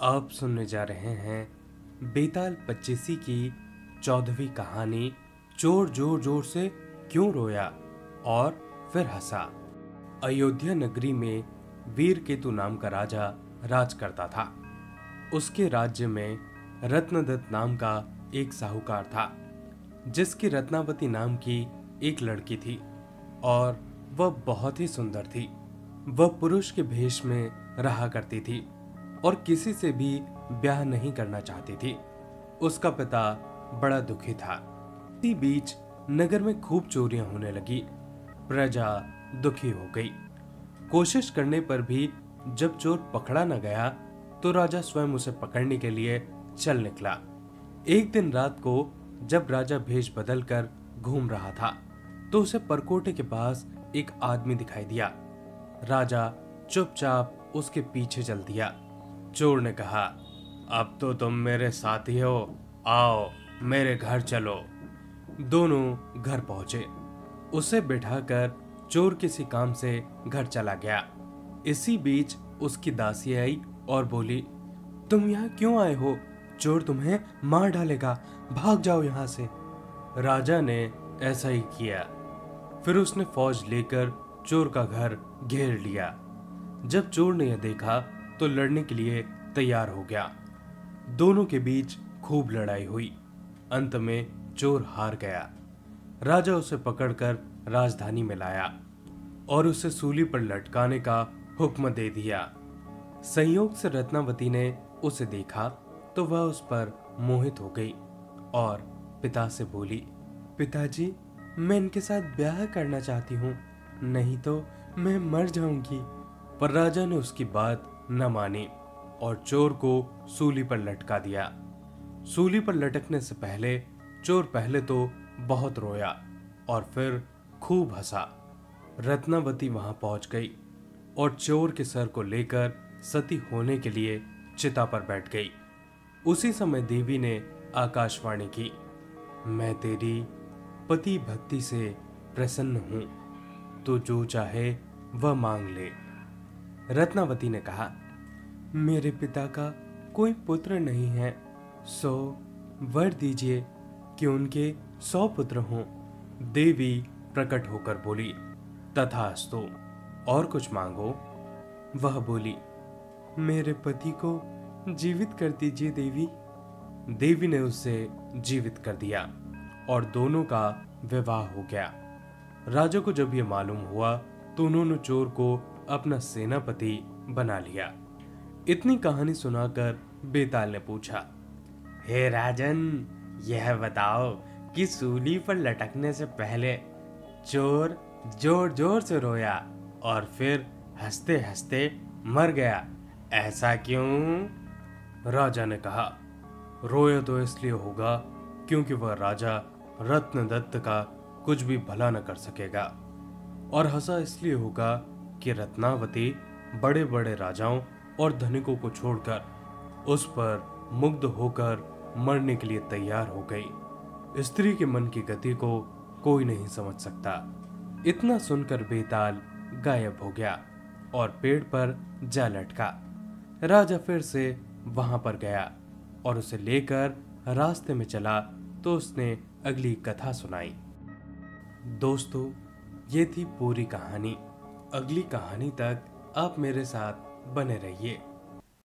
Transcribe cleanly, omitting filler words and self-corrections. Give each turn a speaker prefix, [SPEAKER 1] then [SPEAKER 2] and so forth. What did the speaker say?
[SPEAKER 1] आप सुनने जा रहे हैं बेताल पच्चीसी की 14वीं कहानी चोर जोर जोर से क्यों रोया और फिर हंसा। अयोध्या नगरी में वीरकेतु नाम का राजा राज करता था। उसके राज्य में रत्नदत्त नाम का एक साहूकार था, जिसकी रत्नावती नाम की एक लड़की थी और वह बहुत ही सुंदर थी। वह पुरुष के भेष में रहा करती थी और किसी से भी ब्याह नहीं करना चाहती थी। उसका पिता बड़ा दुखी था। इसी बीच नगर में खूब चोरियां होने लगी। प्रजा दुखी हो गई। कोशिश करने पर भी जब चोर पकड़ा न गया तो राजा स्वयं उसे पकड़ने के लिए चल निकला। एक दिन रात को जब राजा भेष बदलकर घूम रहा था तो उसे परकोटे के पास एक आदमी दिखाई दिया। राजा चुपचाप उसके पीछे चल दिया। चोर ने कहा, अब तो तुम मेरे साथी हो, आओ मेरे घर चलो। दोनों घर पहुंचे। उसे बिठाकर चोर किसी काम से घर चला गया। इसी बीच उसकी दासी आई और बोली, तुम यहाँ क्यों आए हो? चोर तुम्हें मार डालेगा, भाग जाओ यहाँ से। राजा ने ऐसा ही किया। फिर उसने फौज लेकर चोर का घर घेर लिया। जब चोर ने यह देखा तो लड़ने के लिए तैयार हो गया। दोनों के बीच खूब लड़ाई हुई। अंत में चोर हार गया। राजा उसे पकड़कर राजधानी में लाया और उसे सूली पर लटकाने का हुक्म दे दिया। संयोग से रत्नावती ने उसे देखा तो वह उस पर मोहित हो गई और पिता से बोली, पिताजी, मैं इनके साथ ब्याह करना चाहती हूँ, नहीं तो मैं मर जाऊंगी। पर राजा ने उसकी बात न मानी और चोर को सूली पर लटका दिया। सूली पर लटकने से पहले चोर पहले तो बहुत रोया और फिर खूब हंसा। रत्नावती वहां पहुंच गई और चोर के सर को लेकर सती होने के लिए चिता पर बैठ गई। उसी समय देवी ने आकाशवाणी की, मैं तेरी पति भक्ति से प्रसन्न हूं, तो जो चाहे वह मांग ले। रत्नावती ने कहा, मेरे पिता का कोई पुत्र नहीं है, सो वर दीजिए कि उनके 100 पुत्र हों। देवी प्रकट होकर बोली, तथास्तु, और कुछ मांगो। वह बोली, मेरे पति को जीवित कर दीजिए देवी। देवी ने उसे जीवित कर दिया और दोनों का विवाह हो गया। राजा को जब यह मालूम हुआ तो उन्होंने चोर को अपना सेनापति बना लिया। इतनी कहानी सुनाकर बेताल ने पूछा, हे राजन, यह बताओ कि सूली पर लटकने से पहले चोर जोर जोर से रोया और फिर हंसते हंसते मर गया, ऐसा क्यों? राजा ने कहा, रोया तो इसलिए होगा क्योंकि वह राजा रत्नदत्त का कुछ भी भला न कर सकेगा, और हंसा इसलिए होगा कि रत्नावती बड़े बड़े राजाओं और धनिकों को छोड़कर उस पर मुग्ध होकर मरने के लिए तैयार हो गई। स्त्री के मन की गति को कोई नहीं समझ सकता। इतना सुनकर बेताल गायब हो गया और पेड़ पर जा लटका। राजा फिर से वहां पर गया और उसे लेकर रास्ते में चला तो उसने अगली कथा सुनाई। दोस्तों, ये थी पूरी कहानी। अगली कहानी तक आप मेरे साथ बने रहिए।